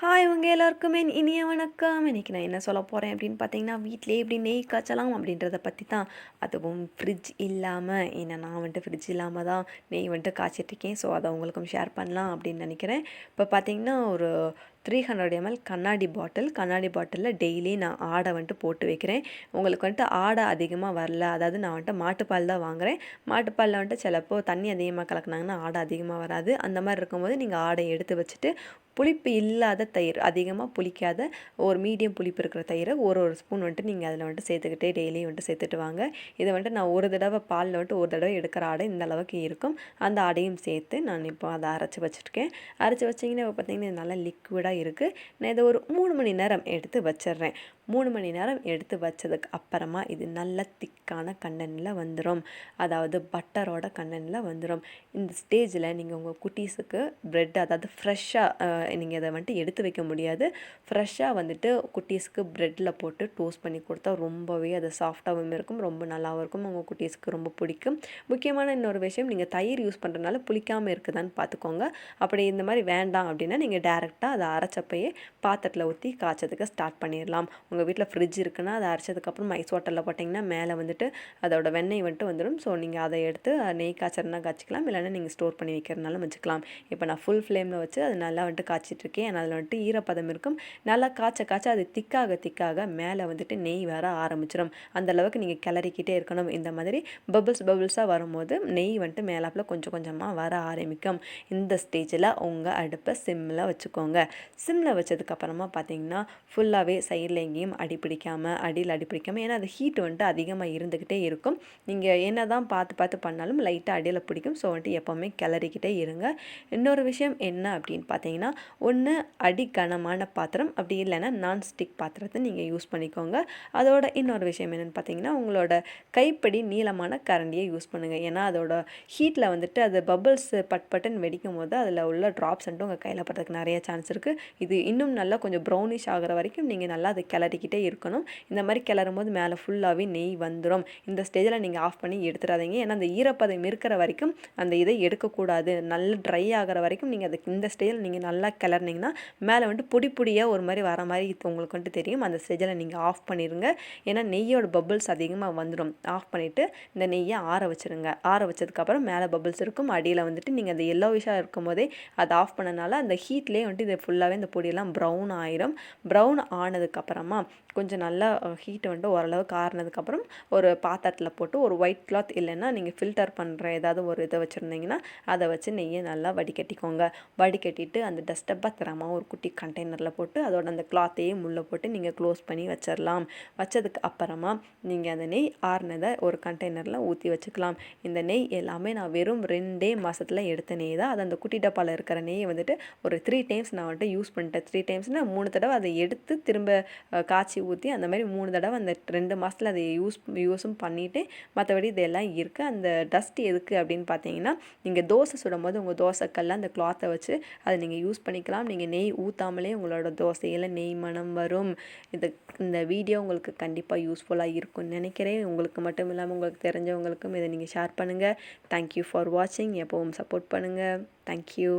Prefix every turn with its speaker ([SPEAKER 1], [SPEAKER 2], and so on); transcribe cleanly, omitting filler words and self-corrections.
[SPEAKER 1] Hi உங்க எல்லாருக்குமே இனிய வணக்கம். இன்னைக்கு நான் என்ன சொல்ல போகிறேன் அப்படின்னு பார்த்தீங்கன்னா, வீட்டிலேயே எப்படி நெய் காய்ச்சலாம் அப்படின்றத பற்றி தான். அதுவும் ஃப்ரிட்ஜ் இல்லாமல், ஏன்னா நான் வந்துட்டு ஃப்ரிட்ஜ் இல்லாமல் தான் நெய் வந்துட்டு காய்ச்சிட்ருக்கேன். ஸோ அதை உங்களுக்கும் ஷேர் பண்ணலாம் அப்படின்னு நினைக்கிறேன். இப்போ பார்த்தீங்கன்னா ஒரு 300 ml கண்ணாடி பாட்டிலில் டெய்லி நான் ஆடை வந்துட்டு போட்டு வைக்கிறேன். உங்களுக்கு வந்துட்டு ஆடை அதிகமாக வரல, அதாவது நான் வந்துட்டு மாட்டுப்பால் தான் வாங்குகிறேன். மாட்டுப்பாலில் வந்துட்டு சிலப்போ தண்ணி அதிகமாக கலக்குனாங்கன்னா ஆடை அதிகமாக வராது. அந்த மாதிரி இருக்கும்போது நீங்கள் ஆடை எடுத்து வச்சுட்டு புளிப்பு இல்லாத தயிர், அதிகமாக புளிக்காத ஒரு மீடியம் புளிப்பு இருக்கிற தயிரை ஒரு ஸ்பூன் வந்துட்டு நீங்கள் அதில் வந்துட்டு சேர்த்துக்கிட்டே டெய்லியும் வந்துட்டு சேர்த்துட்டு வாங்க. இதை வந்துட்டு நான் ஒரு தடவை பாலில் வந்துட்டு ஒரு தடவை எடுக்கிற ஆடை இந்த அளவுக்கு இருக்கும். அந்த ஆடையும் சேர்த்து நான் இப்போ அதை அரைச்சி வச்சுருக்கேன். அரைச்சி வச்சிங்கன்னா இப்போ பார்த்தீங்கன்னா இது நல்லா லிக்விடாக இருக்குது. நான் இதை ஒரு 3 மணி நேரம் எடுத்து வச்சிடுறேன். 3 மணி நேரம் எடுத்து வச்சதுக்கு அப்புறமா இது நல்ல திக்கான கண்டனில் வந்துடும், அதாவது பட்டரோட கண்டனில் வந்துடும். இந்த ஸ்டேஜில் நீங்கள் உங்கள் குட்டீஸுக்கு ப்ரெட், அதாவது ஃப்ரெஷ்ஷாக நீங்கள் இதை வந்துட்டு எடுத்து வைக்க முடியாது, ஃப்ரெஷ்ஷாக வந்துட்டு குட்டீஸுக்கு ப்ரெட்டில் போட்டு டோஸ்ட் பண்ணி கொடுத்தா ரொம்பவே அது சாஃப்டாகவும் இருக்கும், ரொம்ப நல்லாவும் இருக்கும். உங்கள் குட்டீஸுக்கு ரொம்ப பிடிக்கும். முக்கியமான இன்னொரு விஷயம், நீங்கள் தயிர் யூஸ் பண்ணுறதுனால புளிக்காமல் இருக்குதான்னு பார்த்துக்கோங்க. அப்படி இந்த மாதிரி வேண்டாம் அப்படின்னா நீங்கள் டேரெக்டாக அதை அரைச்சப்பையே பாத்திரத்தில் ஊற்றி காய்ச்சதுக்கு ஸ்டார்ட் பண்ணிடலாம். உங்கள் வீட்டில் ஃப்ரிட்ஜ் இருக்குன்னா அதை அரைச்சதுக்கப்புறம் ஐஸ் வாட்டரில் போட்டிங்கன்னா மேலே வந்துட்டு அதோட வெண்ணெய் வந்துட்டு வந்துடும். ஸோ நீங்கள் அதை எடுத்து நெய் காய்ச்சறனா காய்ச்சிக்கலாம், இல்லைன்னா நீங்கள் ஸ்டோர் பண்ணி வைக்கிறதுனாலும் வச்சுக்கலாம். இப்போ நான் ஃபுல் ஃப்ளேமில் வச்சு அது நல்லா வந்துட்டு காய்ச்சிட்ருக்கேன். அதில் வந்துட்டு ஈரப்பதம் இருக்கும். நல்லா காய்ச்ச அது திக்காக மேலே வந்துட்டு நெய் வர ஆரம்பிச்சிடும். அந்தளவுக்கு நீங்கள் கிளறிக்கிட்டே இருக்கணும். இந்த மாதிரி பபிள்ஸாக வரும்போது நெய் வந்துட்டு மேலாப்பில் கொஞ்சம் கொஞ்சமாக வர ஆரம்பிக்கும். இந்த ஸ்டேஜில் உங்கள் அடுப்பை சிம்மில் வச்சுக்கோங்க. சிம்மில் வச்சதுக்கப்புறமா பார்த்தீங்கன்னா ஃபுல்லாகவே சைடில் எங்கேயும் அடியில் அடிப்பிடிக்காமல், ஏன்னா அது ஹீட் வந்துட்டு அதிகமாக இருந்துக்கிட்டே இருக்கும். நீங்கள் என்ன தான் பார்த்து பண்ணாலும் லைட்டாக அடியில் பிடிக்கும். ஸோ வந்துட்டு எப்போவுமே கிளறிக்கிட்டே இருங்க. இன்னொரு விஷயம் என்ன அப்படின்னு பார்த்தீங்கன்னா, ஒன்று கனமான பாத்திரம், அப்படி இல்லைன்னா நான்ஸ்டிக் பாத்திரத்தை நீங்கள் யூஸ் பண்ணிக்கோங்க. அதோட இன்னொரு விஷயம் என்னென்னு பார்த்தீங்கன்னா, உங்களோட கைப்படி நீளமான கரண்டியை யூஸ் பண்ணுங்கள். ஏன்னா அதோட ஹீட்டில் வந்துட்டு அது பபிள்ஸ் பட்டுன்னு வெடிக்கும் போது அதில் உள்ள ட்ராப்ஸ் வந்துட்டு உங்கள் கையில் படுறதுக்கு நிறைய சான்ஸ் இருக்குது. இது இன்னும் நல்லா கொஞ்சம் ப்ரௌனிஷ் ஆகிற வரைக்கும் நீங்கள் நல்லா அதை கிளறிக்கிட்டே இருக்கணும். இந்த மாதிரி கிளறும் போது மேலே ஃபுல்லாகவே நெய் வந்துடும். இந்த ஸ்டேஜில் நீங்கள் ஆஃப் பண்ணி எடுத்துடாதீங்க. ஏன்னா அந்த ஈரப்பதம் இருக்கிற வரைக்கும் அந்த இதை எடுக்கக்கூடாது. நல்லா ட்ரை ஆகிற வரைக்கும் நீங்கள் அதுக்கு இந்த ஸ்டேஜில் நீங்கள் நல்லா கிளறினீங்கன்னா மேலே வந்துட்டு பொடியாக ஒரு மாதிரி வர மாதிரி உங்களுக்கு வந்துட்டு தெரியும். அந்த ஸ்டேஜில் நீங்கள் ஆஃப் பண்ணிடுங்க. ஏன்னா நெய்யோட பபிள்ஸ் அதிகமாக வந்துடும். ஆஃப் பண்ணிவிட்டு இந்த நெய்யை ஆற வச்சுருங்க. ஆற வச்சதுக்கப்புறம் மேலே பபிள்ஸ் இருக்கும், அடியில் வந்துட்டு நீங்கள் அந்த எல்லோவிஷாக இருக்கும் போதே அதை ஆஃப் பண்ணனால அந்த ஹீட்லேயே வந்துட்டு இது ஃபுல்லாகவே இந்த பொடியெல்லாம் ப்ரௌன் ஆயிரும். ப்ரௌன் ஆனதுக்கப்புறமா கொஞ்சம் நல்லா ஹீட்டை வந்துட்டு ஓரளவுக்கு ஆறுனதுக்கப்புறம் ஒரு பாத்திரத்தில் போட்டு ஒரு ஒயிட் கிளாத், இல்லைன்னா நீங்கள் ஃபில்டர் பண்ணுற ஏதாவது ஒரு இதை வச்சுருந்தீங்கன்னா அதை வச்சு நெய்யை நல்லா வடிகட்டிக்கோங்க. வடிகட்டிட்டு அந்த டஸ்ட்டை பத்திரமா ஒரு குட்டி கண்டெய்னரில் போட்டு அதோட அந்த கிளாத்தையும் உள்ளே போட்டு நீங்கள் க்ளோஸ் பண்ணி வச்சிடலாம். வச்சதுக்கு அப்புறமா நீங்கள் அந்த நெய் ஆறுனதை ஒரு கண்டெய்னரில் ஊற்றி வச்சுக்கலாம். இந்த நெய் எல்லாமே நான் வெறும் 2 மாதத்தில் எடுத்த நெய் தான். அது அந்த குட்டி டப்பாவில் இருக்கிற நெய்யை வந்துட்டு ஒரு 3 டைம்ஸ் நான் வந்துட்டு யூஸ் பண்ணிட்டேன். 3 டைம்ஸ்னால் 3 தடவை அதை எடுத்து திரும்ப காய்ச்சி ஊற்றி அந்த மாதிரி 3 தடவை அந்த 2 மாதத்தில் அதை யூஸும் பண்ணிவிட்டு, மற்றபடி இதெல்லாம் இருக்குது. அந்த டஸ்ட் எதுக்கு அப்படின்னு பார்த்தீங்கன்னா, நீங்கள் தோசை சுடும் போது உங்கள் தோசைக்கல்ல அந்த கிளாத்தை வச்சு அதை நீங்கள் யூஸ் பண்ணிக்கலாம். நீங்கள் நெய் ஊற்றாமலே உங்களோட தோசையில் நெய் மணம் வரும். இந்த வீடியோ உங்களுக்கு கண்டிப்பாக யூஸ்ஃபுல்லாக இருக்கும்னு நினைக்கிறேன். உங்களுக்கு மட்டும் இல்லாமல் உங்களுக்கு தெரிஞ்சவங்களுக்கும் இதை நீங்கள் ஷேர் பண்ணுங்கள். தேங்க்யூ ஃபார் வாட்சிங். எப்பவும் சப்போர்ட் பண்ணுங்கள். தேங்க்யூ.